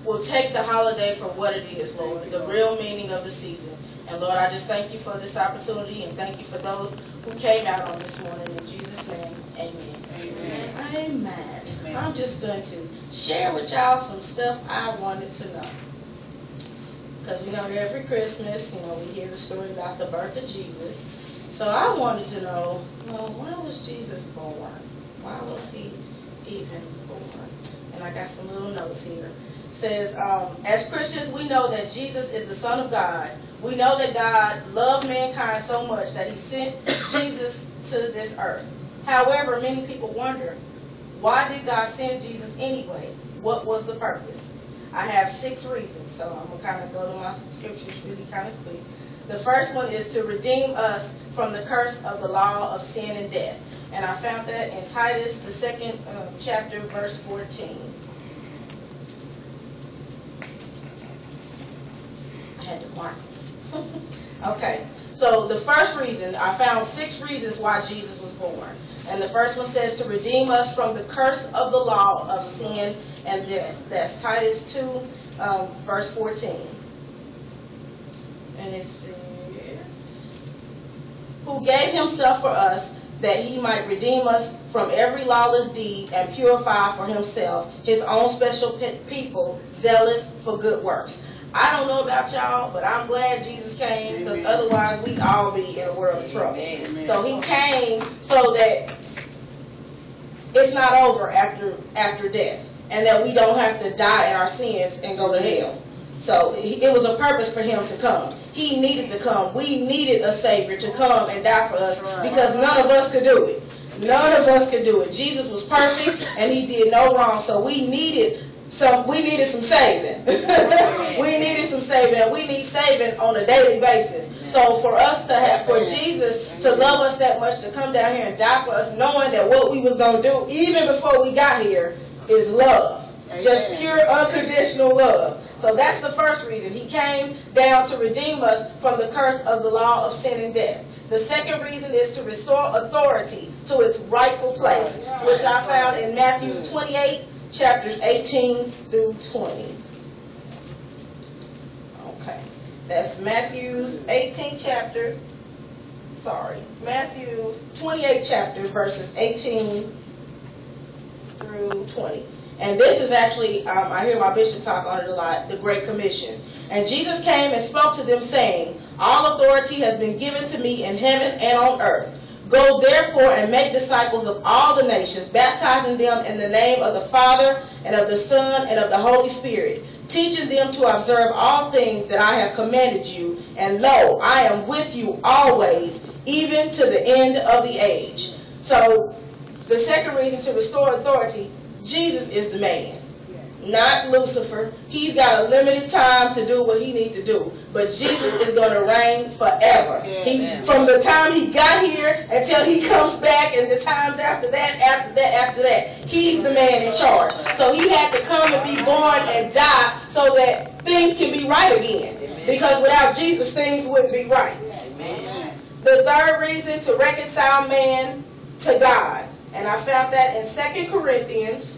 will take the holiday for what it is, Lord, the real meaning of the season. And Lord, I just thank you for this opportunity, and thank you for those who came out on this morning. In Jesus' name, amen. Amen. Amen. Amen. I'm just going to share with y'all some stuff I wanted to know. Because we know every Christmas, we hear the story about the birth of Jesus. So I wanted to know, well, when was Jesus born? Why was he even born? And I got some little notes here. It says, as Christians, we know that Jesus is the Son of God. We know that God loved mankind so much that he sent Jesus to this earth. However, many people wonder, why did God send Jesus anyway? What was the purpose? I have 6 reasons, so I'm going to kind of go to my scriptures really kind of quick. The first one is to redeem us from the curse of the law of sin and death. And I found that in Titus, the 2nd chapter, verse 14. I had to mark it. Okay, so the first reason, I found 6 reasons why Jesus was born. And the first one says to redeem us from the curse of the law of sin and death. That's Titus 2, verse 14. And it says, who gave himself for us that he might redeem us from every lawless deed and purify for himself his own special people, zealous for good works. I don't know about y'all, but I'm glad Jesus came, because otherwise we'd all be in a world of trouble. Amen. So he came so that it's not over after death, and that we don't have to die in our sins and go to hell. So it was a purpose for him to come. He needed to come. We needed a Savior to come and die for us, because none of us could do it. None of us could do it. Jesus was perfect, and he did no wrong. So we needed some saving. We needed some saving, and we need saving on a daily basis. So for Jesus to love us that much, to come down here and die for us, knowing that what we was going to do, even before we got here, is love. Just pure, unconditional love. So that's the first reason. He came down to redeem us from the curse of the law of sin and death. The second reason is to restore authority to its rightful place, which I found in Matthew 28, chapters 18 through 20. Okay. That's Matthew's 28 chapter, verses 18 through 20. And this is actually, I hear my bishop talk on it a lot, the Great Commission. And Jesus came and spoke to them, saying, all authority has been given to me in heaven and on earth. Go therefore and make disciples of all the nations, baptizing them in the name of the Father and of the Son and of the Holy Spirit, teaching them to observe all things that I have commanded you. And lo, I am with you always, even to the end of the age. So the second reason to restore authority, Jesus is the man, not Lucifer. He's got a limited time to do what he needs to do, but Jesus is going to reign forever. From the time he got here until he comes back, and the times after that, he's the man in charge. So he had to come and be born and die so that things can be right again, because without Jesus, things wouldn't be right. The third reason, to reconcile man to God. And I found that in 2 Corinthians,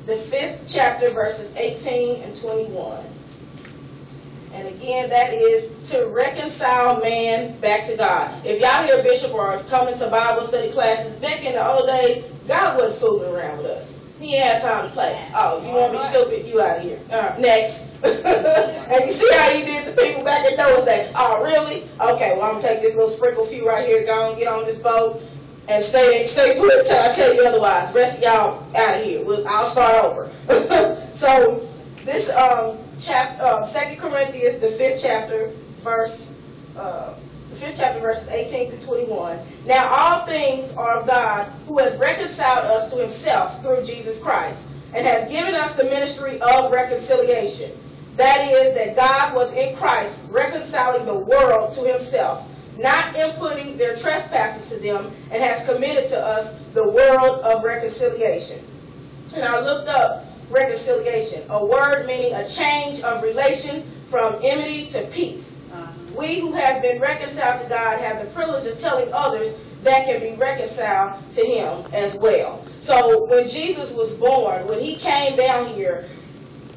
the 5th chapter, verses 18 and 21. And again, that is to reconcile man back to God. If y'all hear Bishop or coming to Bible study classes, back in the old days, God wasn't fooling around with us. He ain't had time to play. Oh, you want me stupid? You out of here. Next. And you see how he did to people back in those days. Oh, really? Okay, well, I'm going to take this little sprinkle few right here, go and get on this boat, and stay put until I tell you otherwise. Rest of y'all out of here. I'll start over. So this 2 Corinthians, the 5th chapter, verses 18 to 21. Now all things are of God, who has reconciled us to himself through Jesus Christ, and has given us the ministry of reconciliation. That is, that God was in Christ reconciling the world to himself, not imputing their trespasses to them, and has committed to us the world of reconciliation. And I looked up reconciliation, a word meaning a change of relation from enmity to peace. We who have been reconciled to God have the privilege of telling others that can be reconciled to him as well. So when Jesus was born, when he came down here,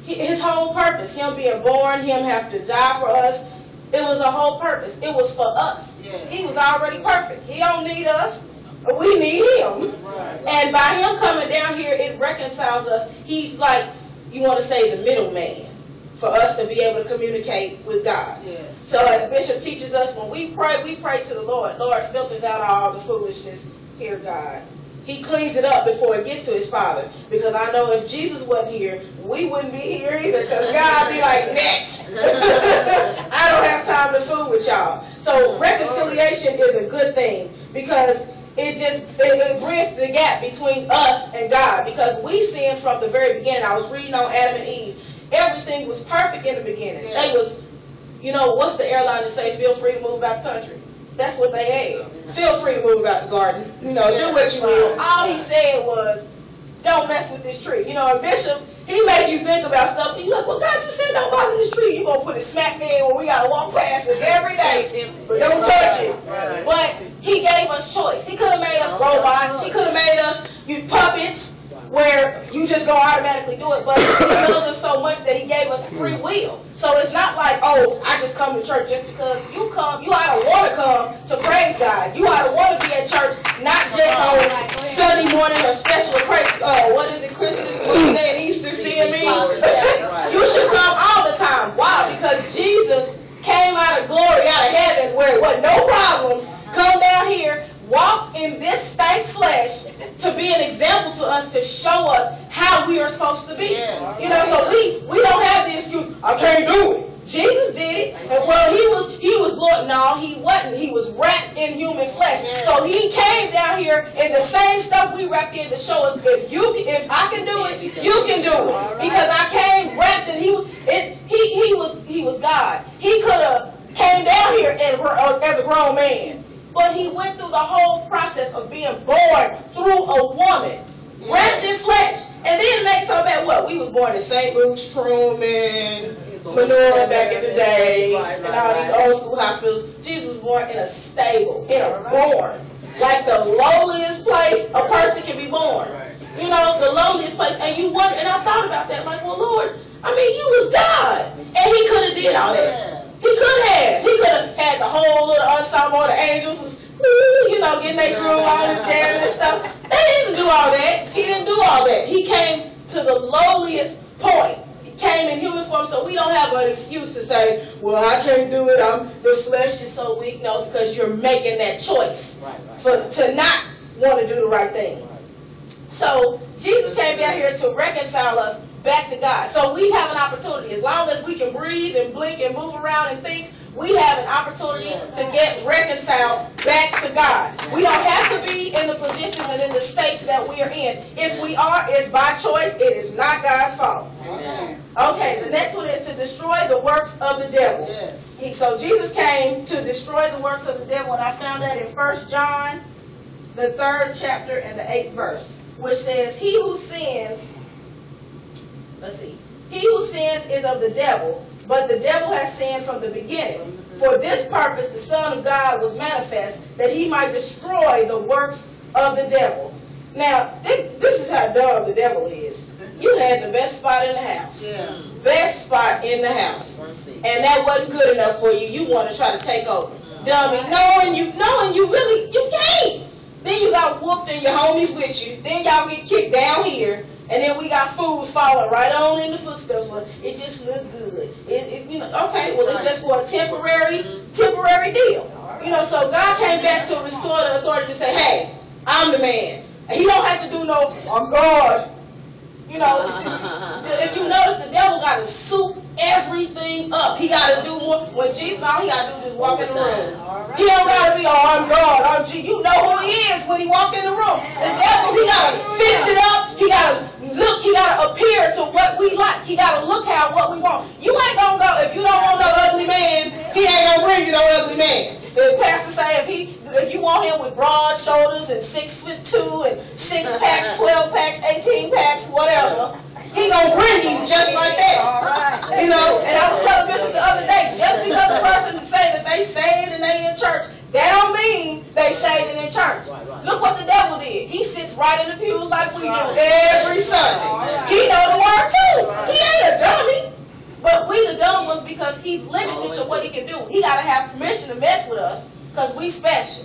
his whole purpose, him being born, him having to die for us, it was a whole purpose. It was for us. Yes. He was already perfect. He don't need us. We need him. Right. And by him coming down here, it reconciles us. He's like, you want to say, the middleman for us to be able to communicate with God. Yes. So as Bishop teaches us, when we pray to the Lord. Lord filters out all the foolishness. Hear God. He cleans it up before it gets to his Father. Because I know if Jesus wasn't here, we wouldn't be here either. Because God be like, next. I don't have time to fool with y'all. So reconciliation is a good thing. Because it bridges the gap between us and God. Because we sinned from the very beginning. I was reading on Adam and Eve. Everything was perfect in the beginning. Yeah. They was, what's the airline to say, feel free to move about the country? That's what they had. Feel free to move about the garden. Do what you will. All he said was, don't mess with this tree. And Bishop, he made you think about stuff. And you're like, well, God, you said don't bother this tree. You're going to put it smack there where we got to walk past it every day. But don't touch it. But he gave us choice. He could have made us robots. He could have made us puppets where you just go automatically do it. But he loves us so much that he gave us free will. So it's not like, oh, I just come to church just because you come. You ought to want to come to praise God. You ought to want to be at church, not just on Sunday morning or special praise. What is it, Christmas, Wednesday, and Easter, seeing me? You should come all the time. Why? Because Jesus came out of glory, out of heaven, where it wasn't no problems. Come down here, walk in this stank flesh to be an example to us, to show us how we are supposed to be. So we don't have the excuse, I can't do it. Jesus did it. And well, he was Lord. No, he wasn't. He was wrapped in human flesh. So he came down here in the same stuff we wrapped in to show us if I can do it, you can do it. Because I came wrapped in he was God. He could have came down here as a grown man. But he went through the whole process of being born through a woman, wrapped in flesh. And then make so bad, what? We was born in St. Luke's, Truman, Manure back in the day, and all these old school hospitals. Jesus was born in a stable, in a barn. Like the lowliest place a person can be born. The lowliest place. And you wonder, and I thought about that, like, well, Lord, you was God. And he could have did all that. He could have. He could have had the whole little ensemble of the angels was, getting their groove on and jamming and stuff. They didn't do all that. He didn't do all that. He came to the lowliest point. He came in human form, so we don't have an excuse to say, well, I can't do it. The flesh is so weak. No, because you're making that choice to not want to do the right thing. So Jesus came down here to reconcile us back to God. So we have an opportunity. As long as we can breathe and blink and move around and think, we have an opportunity to get reconciled back to God. We don't have to be in the positions and in the states that we are in. If we are, it's by choice. It is not God's fault. Okay, the next one is to destroy the works of the devil. So Jesus came to destroy the works of the devil, and I found that in 1 John, the 3rd chapter and the 8th verse, which says, he who sins is of the devil, but the devil has sinned from the beginning. For this purpose the Son of God was manifest, that he might destroy the works of the devil. Now, this is how dumb the devil is. You had the best spot in the house. Best spot in the house. And that wasn't good enough for you. You want to try to take over. Dummy. Knowing you really, you can't. Then you got whooped and your homies with you. Then y'all get kicked down here. And then we got fools falling right on in the footsteps. It just looked good. Okay, well, it's just for a temporary deal. So God came back to restore the authority to say, hey, I'm the man. He don't have to do no, I'm God. If you notice, the devil got to soup everything up. He got to do more. When Jesus, all he got to do is just walk in the room. He don't got to be, I'm God, I'm Jesus. You know who he is when he walk in the room. The devil, he got to fix it up. He got to look, he got to appear to what we like. He got to look at what we want. You ain't going to go, if you don't want no ugly man, he ain't going to bring you no ugly man. The pastor say if you want him with broad shoulders and 6'2" and 6 packs, 12 packs, 18 packs, whatever, he gonna bring you just like that. And I was telling Bishop the other day, just because the person say that they saved and they in church, that don't mean they saved and in church. Look what the devil did. He sits right in the pews like we do every Sunday. He know the word too. He ain't a dummy. he got to have permission to mess with us because we special.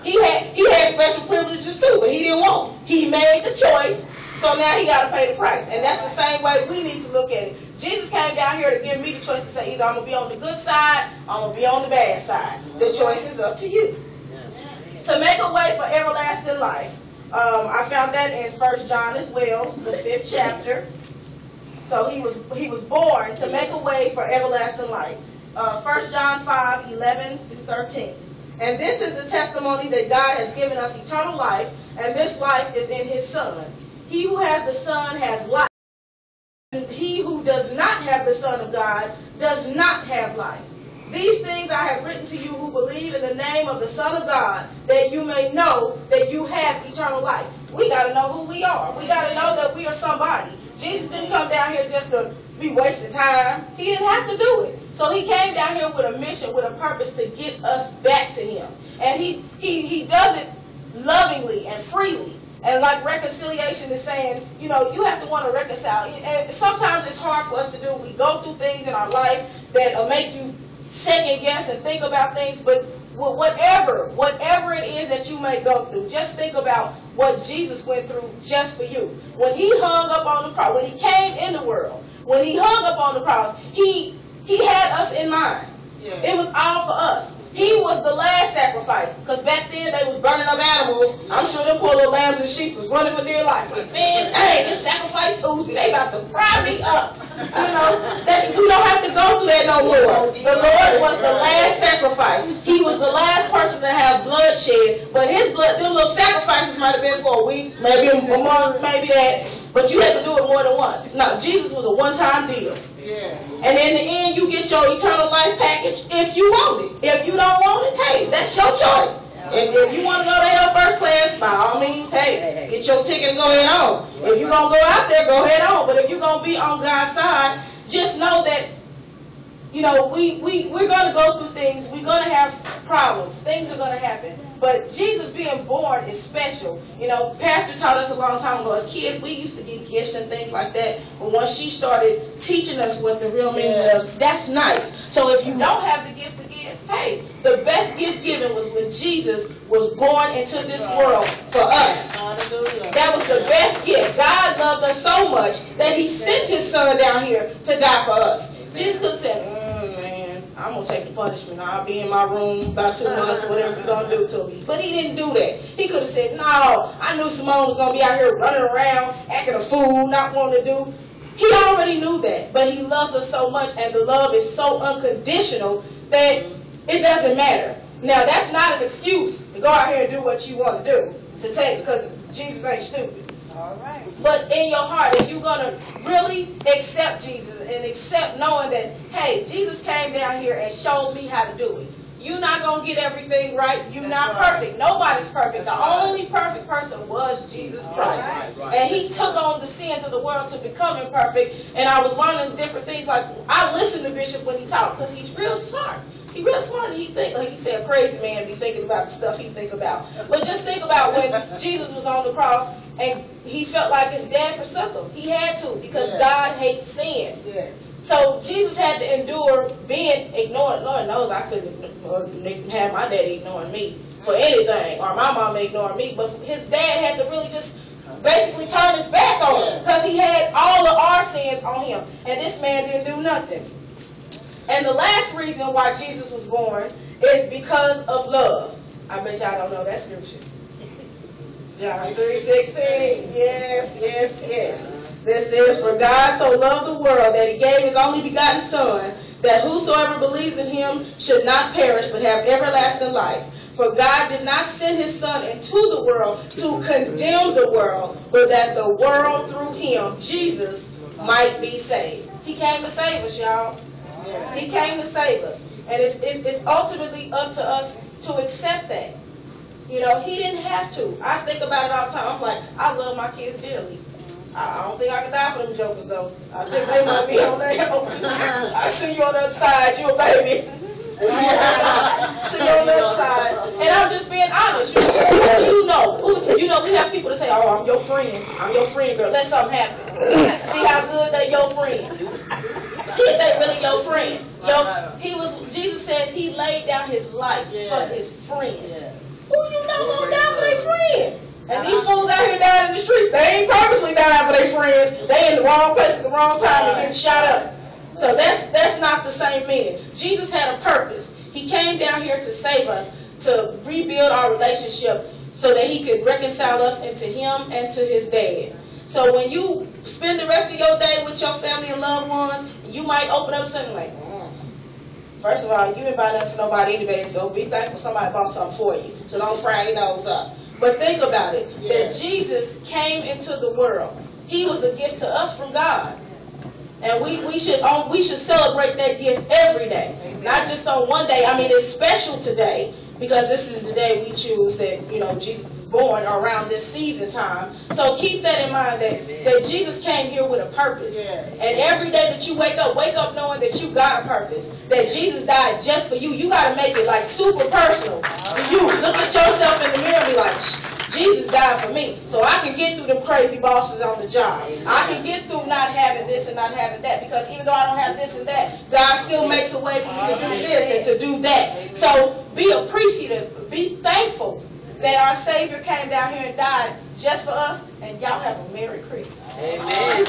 He had special privileges too, but he didn't want it. He made the choice, so now he got to pay the price. And that's the same way we need to look at it. Jesus came down here to give me the choice to say either I'm going to be on the good side or I'm going to be on the bad side. The choice is up to you. To make a way for everlasting life. I found that in 1 John as well, the 5th chapter. So he was born to make a way for everlasting life. 1 John 5, 11 through 13. And this is the testimony that God has given us eternal life, and this life is in his Son. He who has the Son has life. And he who does not have the Son of God does not have life. These things I have written to you who believe in the name of the Son of God, that you may know that you have eternal life. We got to know who we are. We got to know that we are somebody. Jesus didn't come down here just to be wasting time. He didn't have to do it. So he came down here with a mission, with a purpose to get us back to him. And he does it lovingly and freely. And like reconciliation is saying, you know, you have to want to reconcile. And sometimes it's hard for us to do. We go through things in our life that will make you second guess and think about things. But whatever it is that you may go through, just think about what Jesus went through just for you. When he hung up on the cross, when he came in the world, when he hung up on the cross, he had us in mind. Yeah. It was all for us. He was the last sacrifice. Because back then they was burning up animals. I'm sure them poor little lambs and sheep was running for dear life. Like, man, hey, it's sacrifice Tuesday. They about to fry me up. You know, we don't have to go through that no more. The Lord was the last sacrifice. He was the last person to have blood shed. But his blood, them little sacrifices might have been for a week, maybe a month, maybe that. But you had to do it more than once. No, Jesus was a one-time deal. Yeah. And in the end, you get your eternal life package if you want it. If you don't want it, hey, that's your choice. And if you want to go to hell first class, by all means, hey, get your ticket and go ahead on. If you're going to go out there, go ahead on. But if you're going to be on God's side, just know that, you know, we're going to go through things. We're going to have problems. Things are going to happen. But Jesus being born is special. You know, Pastor taught us a long time ago. As kids, we used to get gifts and things like that. But once she started teaching us what the real meaning was, that's nice. So if you don't have the gift to give, hey, the best gift given was when Jesus was born into this world for us. That was the best gift. God loved us so much that he sent his son down here to die for us. Jesus could have said, I'm going to take the punishment. I'll be in my room about 2 months, whatever you're going to do to me. But he didn't do that. He could have said, no, I knew Simone was going to be out here running around, acting a fool, not wanting to do. He already knew that. But he loves us so much, and the love is so unconditional that it doesn't matter. Now, that's not an excuse to go out here and do what you want to do, to take, because Jesus ain't stupid. All right. But in your heart, if you're going to really accept Jesus and accept knowing that, hey, Jesus came down here and showed me how to do it. You're not going to get everything right. You're not perfect. Nobody's perfect. The only perfect person was Jesus Christ. And he took on the sins of the world to become imperfect. And I was learning different things. Like, I listen to Bishop when he talks because he's real smart. He's real smart, and he think, like he said, a crazy man be thinking about the stuff he think about. But just think about when Jesus was on the cross and he felt like his dad forsook him. He had to, because God hates sin. Yes. So Jesus had to endure being ignored. Lord knows I couldn't have my daddy ignoring me for anything, or my mama ignoring me. But his dad had to really just basically turn his back on him because he had all of our sins on him, and this man didn't do nothing. And the last reason why Jesus was born is because of love. I bet y'all don't know that scripture. John 3:16. Yes. This says, for God so loved the world that he gave his only begotten Son, that whosoever believes in him should not perish but have everlasting life. For God did not send his Son into the world to condemn the world, but that the world through him, Jesus, might be saved. He came to save us, y'all. He came to save us. And it's ultimately up to us to accept that. You know, he didn't have to. I think about it all the time. I'm like, I love my kids dearly. I don't think I can die for them jokers, though. I think they might be on their own. I see you on the other side. You a baby. See you on the other side. And I'm just being honest. You know, we have people that say, oh, I'm your friend. I'm your friend, girl. Let something happen. See how good they your friend. See if they really your friend. Jesus said he laid down his life for his friends. Who you know gonna die for their friend? And these fools out here dying in the streets, they ain't purposely dying for their friends. They in the wrong place at the wrong time and getting shot up. So that's not the same meaning. Jesus had a purpose. He came down here to save us, to rebuild our relationship so that he could reconcile us into him and to his dad. So when you spend the rest of your day with your family and loved ones, you might open up something like, first of all, you ain't buy nothing for nobody anyway, so be thankful somebody bought something for you. So don't fry your nose up. But think about it, that Jesus came into the world. He was a gift to us from God. And we should celebrate that gift every day. Amen. Not just on one day. I mean, it's special today because this is the day we choose that, Jesus was born around this season time. So keep that in mind that Jesus came here with a purpose. Yes. And every day that you wake up knowing that you got a purpose. That Jesus died just for you. You got to make it like super personal to you. Look at yourself in the mirror and be like, Jesus died for me, so I can get through them crazy bosses on the job. I can get through not having this and not having that, because even though I don't have this and that, God still makes a way for me to do this and to do that. So be appreciative, be thankful that our Savior came down here and died just for us, and y'all have a Merry Christmas. Amen.